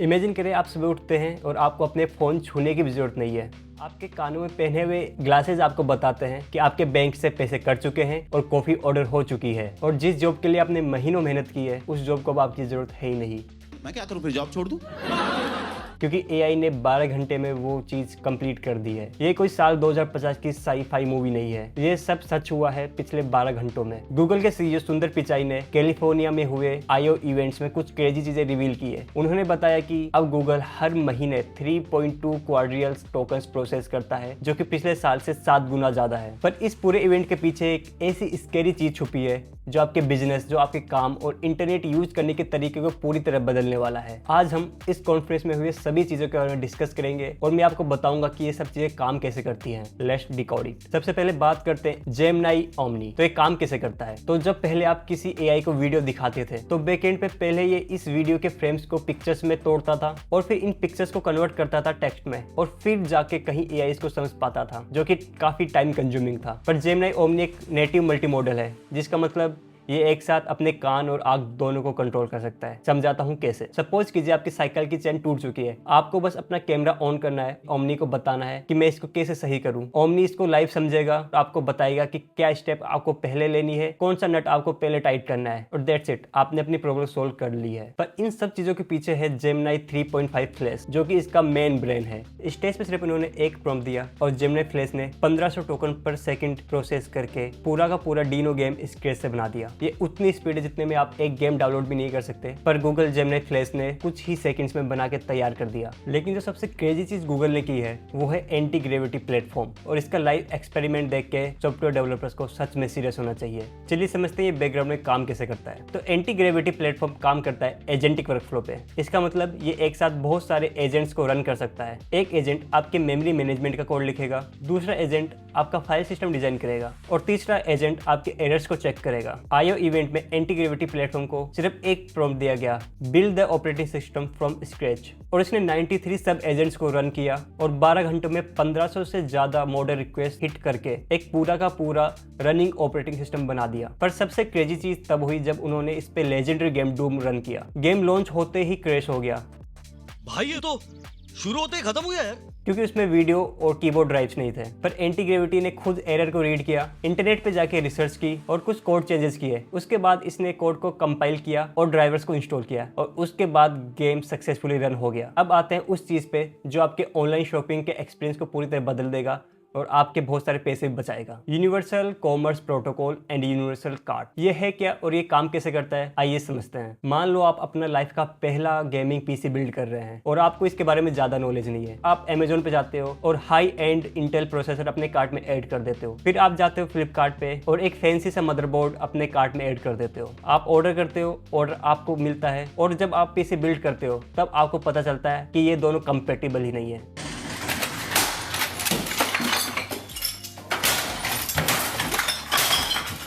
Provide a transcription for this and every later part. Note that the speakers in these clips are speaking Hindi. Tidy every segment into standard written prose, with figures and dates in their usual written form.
इमेजिन करें आप सुबह उठते हैं और आपको अपने फ़ोन छूने की भी ज़रूरत नहीं है। आपके कानों में पहने हुए ग्लासेस आपको बताते हैं कि आपके बैंक से पैसे कट चुके हैं और कॉफ़ी ऑर्डर हो चुकी है। और जिस जॉब के लिए आपने महीनों मेहनत की है उस जॉब को अब आपकी ज़रूरत है ही नहीं। मैं क्या करूं, फिर जॉब छोड़ दूं? क्योंकि एआई ने 12 घंटे में वो चीज़ कंप्लीट कर दी है। ये कोई साल 2050 की साई-फाई मूवी नहीं है, ये सब सच हुआ है पिछले 12 घंटों में। गूगल के सीईओ सुंदर पिचाई ने कैलिफोर्निया में हुए आईओ इवेंट्स में कुछ क्रेजी चीजें रिवील की है। उन्होंने बताया कि अब गूगल हर महीने 3.2 क्वाड्रियल टोकन्स प्रोसेस करता है, जो कि पिछले साल से 7 गुना ज्यादा है। पर इस पूरे इवेंट के पीछे एक ऐसी स्कैरी चीज छुपी है जो आपके बिजनेस, जो आपके काम और इंटरनेट यूज करने के तरीके को पूरी तरह बदलने वाला है। आज हम इस कॉन्फ्रेंस में हुए सभी चीजों के बारे में डिस्कस करेंगे और मैं आपको बताऊंगा कि ये सब चीजें काम कैसे करती हैं। Let's decode it. सबसे पहले बात करते हैं जेमिनी ओमनी। तो ये काम कैसे करता है? तो जब पहले आप किसी एआई को वीडियो दिखाते थे तो बैकएंड पे पहले ये इस वीडियो के फ्रेम्स को पिक्चर्स में तोड़ता था और फिर इन पिक्चर्स को कन्वर्ट करता था टेक्स्ट में और फिर जाके कहीं एआई इसको समझ पाता था, जो कि काफी टाइम कंज्यूमिंग था। पर जेमिनी ओमनी एक नेटिव मल्टी मॉडल है, जिसका मतलब ये एक साथ अपने कान और आंख दोनों को कंट्रोल कर सकता है। समझाता हूँ कैसे। सपोज कीजिए आपकी साइकिल की चेन टूट चुकी है, आपको बस अपना कैमरा ऑन करना है, ओमनी को बताना है कि मैं इसको कैसे सही करूँ। ओमनी इसको लाइव समझेगा, आपको बताएगा कि क्या स्टेप आपको पहले लेनी है, कौन सा नट आपको पहले टाइट करना है, और दैट्स इट, आपने अपनी प्रॉब्लम सोल्व कर ली है। पर इन सब चीजों के पीछे है जेमिनी 3.5 फ्लैश, जो कि इसका मेन ब्रेन है। स्टेज पे सिर्फ उन्होंने एक प्रॉम्प्ट दिया और जेमिनी फ्लैश ने 1500 टोकन पर सेकंड प्रोसेस करके पूरा का पूरा डीनो गेम स्क्रैच से बना दिया। ये उतनी स्पीड जितने में आप एक गेम डाउनलोड भी नहीं कर सकते, पर गूगल जेमिनी फ्लैश ने कुछ ही सेकंड्स में बना के तैयार कर दिया। लेकिन जो सबसे क्रेजी चीज गूगल ने की है वो है एंटी ग्रेविटी प्लेटफॉर्म, और इसका लाइव एक्सपेरिमेंट देख के सॉफ्टवेयर डेवलपर्स को सच में सीरियस होना चाहिए। चलिए समझते हैं ये बैकग्राउंड में काम कैसे करता है। तो एंटी ग्रेविटी प्लेटफॉर्म काम करता है एजेंटिक वर्कफ्लो पे। इसका मतलब ये एक साथ बहुत सारे एजेंट्स को रन कर सकता है। एक एजेंट आपके मेमोरी मैनेजमेंट का कोड लिखेगा, दूसरा एजेंट आपका फाइल सिस्टम डिजाइन करेगा और तीसरा एजेंट आपके एरर्स को चेक करेगा। आईओ इवेंट में एंटी ग्रेविटी प्लेटफॉर्म को सिर्फ एक प्रॉम्प्ट दिया गया, build the operating system from scratch, और इसने 93 सब एजेंट्स को रन किया और 12 घंटों में 1500 से ज्यादा मॉडल रिक्वेस्ट हिट करके एक पूरा का पूरा रनिंग ऑपरेटिंग सिस्टम बना दिया। पर सबसे क्रेजी चीज तब हुई जब उन्होंने इस पे लेजेंडरी गेम डूम रन किया। गेम लॉन्च होते ही क्रैश हो गया। भाई ये तो शुरू होते ही खत्म हो गया यार, क्योंकि उसमें वीडियो और कीबोर्ड ड्राइव्स नहीं थे। पर एंटी ग्रेविटी ने खुद एरर को रीड किया, इंटरनेट पे जाके रिसर्च की और कुछ कोड चेंजेस किए। उसके बाद इसने कोड को कंपाइल किया और ड्राइवर्स को इंस्टॉल किया और उसके बाद गेम सक्सेसफुली रन हो गया। अब आते हैं उस चीज पे जो आपके ऑनलाइन शॉपिंग के एक्सपीरियंस को पूरी तरह बदल देगा और आपके बहुत सारे पैसे बचाएगा। Universal commerce protocol and universal card, ये है क्या और ये काम कैसे करता है, आइए समझते हैं। मान लो आप अपना लाइफ का पहला गेमिंग पीसी बिल्ड कर रहे हैं और आपको इसके बारे में ज्यादा नॉलेज नहीं है। आप अमेजोन पे जाते हो और हाई एंड इंटेल प्रोसेसर अपने कार्ट में ऐड कर देते हो। फिर आप जाते हो फ्लिपकार्ट पे और एक फैंसी सा मदरबोर्ड अपने कार्ट में ऐड कर देते हो। आप ऑर्डर करते हो, ऑर्डर आपको मिलता है और जब आप पीसी बिल्ड करते हो तब आपको पता चलता है कि ये दोनों कंपेटेबल ही नहीं है।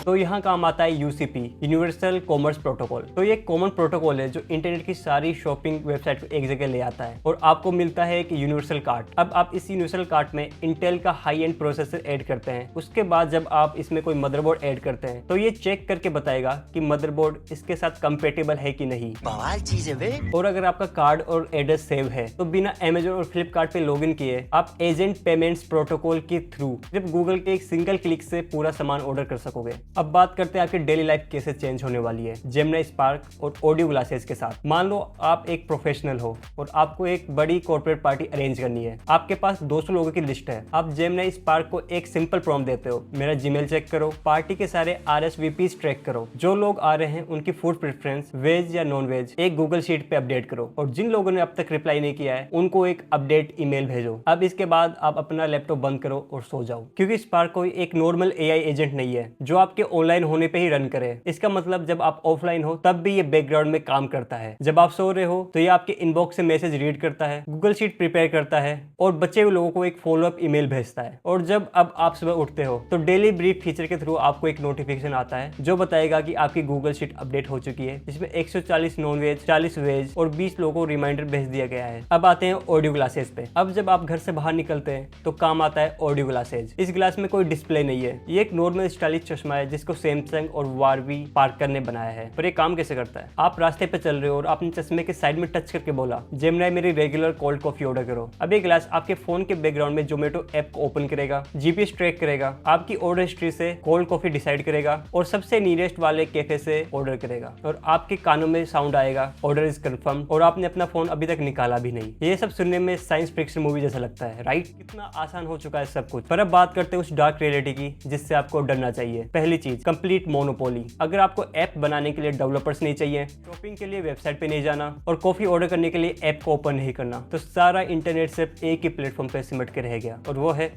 तो यहाँ काम आता है यूसीपी, यूनिवर्सल कॉमर्स प्रोटोकॉल। तो ये कॉमन प्रोटोकॉल है जो इंटरनेट की सारी शॉपिंग वेबसाइट को एक जगह ले आता है और आपको मिलता है एक यूनिवर्सल कार्ट। अब आप इस यूनिवर्सल कार्ट में इंटेल का हाई एंड प्रोसेसर ऐड करते हैं। उसके बाद जब आप इसमें कोई मदरबोर्ड ऐड करते हैं तो ये चेक करके बताएगा कि मदरबोर्ड इसके साथ कंपेटेबल है कि नहीं। बवाल चीज है बे। और अगर आपका कार्ड और एड्रेस सेव है तो बिना अमेजोन और फ्लिपकार्ट पे लॉगिन किए आप एजेंट पेमेंट्स प्रोटोकॉल के थ्रू सिर्फ गूगल के एक सिंगल क्लिक से पूरा सामान ऑर्डर कर सकोगे। अब बात करते हैं आपकी डेली लाइफ कैसे चेंज होने वाली है जेमिनी स्पार्क और ऑडियो ग्लासेस के साथ। मान लो आप एक प्रोफेशनल हो और आपको एक बड़ी कॉर्पोरेट पार्टी अरेंज करनी है। आपके पास 200 लोगों की लिस्ट है। आप जेमिनी स्पार्क को एक सिंपल प्रॉम्प्ट देते हो, मेरा जीमेल चेक करो, पार्टी के सारे RSVPs ट्रैक करो, जो लोग आ रहे हैं उनकी फूड प्रेफरेंस वेज या नॉन वेज एक गूगल शीट पे अपडेट करो, और जिन लोगों ने अब तक रिप्लाई नहीं किया है उनको एक अपडेट ईमेल भेजो। अब इसके बाद आप अपना लैपटॉप बंद करो और सो जाओ, क्योंकि स्पार्क कोई एक नॉर्मल एआई एजेंट नहीं है जो आपके ऑनलाइन होने पे ही रन करे। इसका मतलब जब आप ऑफलाइन हो तब भी ये बैकग्राउंड में काम करता है। जब आप सो रहे हो तो ये आपके इनबॉक्स से मैसेज रीड करता है, गूगल शीट प्रिपेयर करता है और बचे हुए लोगों को एक फॉलोअप ईमेल भेजता है। और जब अब आप सुबह उठते हो तो डेली ब्रीफ फीचर के थ्रू आपको एक नोटिफिकेशन आता है जो बताएगा कि आपकी गूगल शीट अपडेट हो चुकी है, जिसमें 140 नॉन वेज, 40 वेज और 20 लोगों को रिमाइंडर भेज दिया गया है। अब आते हैं ऑडियो ग्लासेस पे। अब जब आप घर से बाहर निकलते हैं तो काम आता है ऑडियो ग्लासेस। इस ग्लास में कोई डिस्प्ले नहीं है, ये एक नॉर्मल स्टाइलिश चश्मा है जिसको सैमसंग और वारवी पार्कर ने बनाया है। पर ये काम कैसे करता है? आप रास्ते पे चल रहे हो और आपने चश्मे के साइड में टच करके बोला जेमिनी मेरी रेगुलर कोल्ड कॉफी ऑर्डर करो। अब ये ग्लास आपके फोन के बैकग्राउंड में जोमेटो ऐप को ओपन करेगा, जीपीएस ट्रैक करेगा, आपकी ऑर्डर हिस्ट्री से कोल्ड कॉफी डिसाइड करेगा और सबसे नियरेस्ट वाले कैफे से ऑर्डर करेगा और आपके कानों में साउंड आएगा ऑर्डर इज कंफर्म और आपने अपना फोन अभी तक निकाला भी नहीं। ये सब सुनने में साइंस फिक्शन मूवी जैसा लगता है, राइट? कितना आसान हो चुका है सब कुछ। पर अब बात करते हैं उस डार्क रियलिटी की जिससे आपको डरना चाहिए। पहली चीज, कंप्लीट मोनोपोली। अगर आपको ऐप बनाने के लिए डेवलपर्स नहीं चाहिए, शॉपिंग के लिए वेबसाइट पे नहीं जाना और कॉफी ऑर्डर करने के लिए ऐप को ओपन नहीं करना, तो सारा इंटरनेट सिर्फ एक ही प्लेटफॉर्म पे सिमट के रह गया और वो है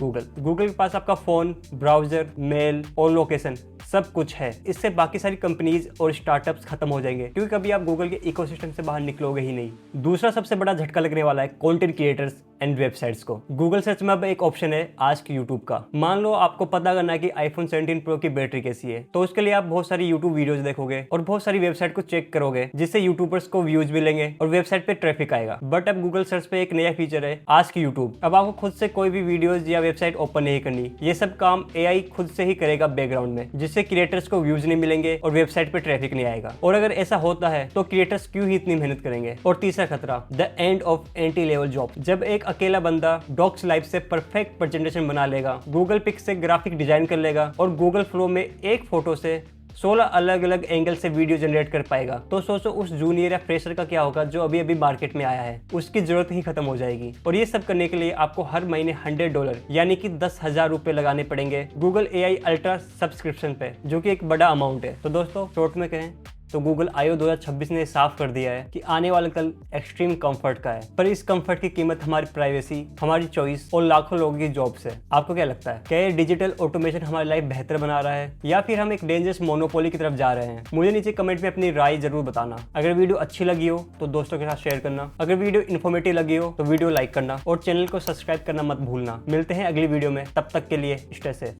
गूगल के पास आपका फोन, ब्राउजर, मेल और लोकेशन सब कुछ है। इससे बाकी सारी कंपनीज और स्टार्टअप्स खत्म हो जाएंगे क्योंकि कभी आप गूगल के इकोसिस्टम से बाहर निकलोगे ही नहीं। दूसरा सबसे बड़ा झटका लगने वाला है कंटेंट क्रिएटर्स एंड वेबसाइट्स को। गूगल सर्च में अब एक ऑप्शन है आस्क यूट्यूब का। मान लो आपको पता करना है कि आईफोन 17 प्रो की बैटरी कैसी है, तो उसके लिए आप बहुत सारी यूट्यूब वीडियोस देखोगे और बहुत सारी वेबसाइट को चेक करोगे जिससे यूट्यूबर्स को व्यूज मिलेंगे और वेबसाइट पे ट्रैफिक आएगा। बट अब गूगल सर्च पे एक नया फीचर है आस्क यूट्यूब। अब आपको खुद से कोई भी वीडियोज या वेबसाइट ओपन नहीं करनी, ये सब काम एआई खुद से ही करेगा बैकग्राउंड में, जिससे क्रिएटर्स को व्यूज नहीं मिलेंगे और वेबसाइट पे ट्रैफिक नहीं आएगा। और अगर ऐसा होता है तो क्रिएटर्स क्यों ही इतनी मेहनत करेंगे? और तीसरा खतरा, the end of entry level job. जब एक अकेला बंदा डॉक्स लाइफ से परफेक्ट प्रेजेंटेशन बना लेगा, गूगल पिक्स से ग्राफिक डिजाइन कर लेगा और गूगल फ्लो में एक फोटो से 16 अलग अलग एंगल से वीडियो जनरेट कर पाएगा, तो सोचो उस जूनियर या फ्रेशर का क्या होगा जो अभी अभी मार्केट में आया है। उसकी जरूरत ही खत्म हो जाएगी। और ये सब करने के लिए आपको हर महीने $100 यानी कि 10,000 रुपए लगाने पड़ेंगे गूगल एआई अल्ट्रा सब्सक्रिप्शन पे, जो कि एक बड़ा अमाउंट है। तो दोस्तों शॉर्ट में कहें तो गूगल I/O 2026 ने साफ कर दिया है कि आने वाला कल एक्सट्रीम कंफर्ट का है, पर इस कंफर्ट की कीमत हमारी प्राइवेसी, हमारी चॉइस और लाखों लोगों की जॉब्स है। आपको क्या लगता है, क्या ये डिजिटल ऑटोमेशन हमारी लाइफ बेहतर बना रहा है या फिर हम एक डेंजरस मोनोपोली की तरफ जा रहे हैं? मुझे नीचे कमेंट में अपनी राय जरूर बताना। अगर वीडियो अच्छी लगी हो तो दोस्तों के साथ शेयर करना, अगर वीडियो इन्फॉर्मेटिव लगी हो तो वीडियो लाइक करना और चैनल को सब्सक्राइब करना मत भूलना। मिलते हैं अगली वीडियो में, तब तक के लिए स्टे सेफ।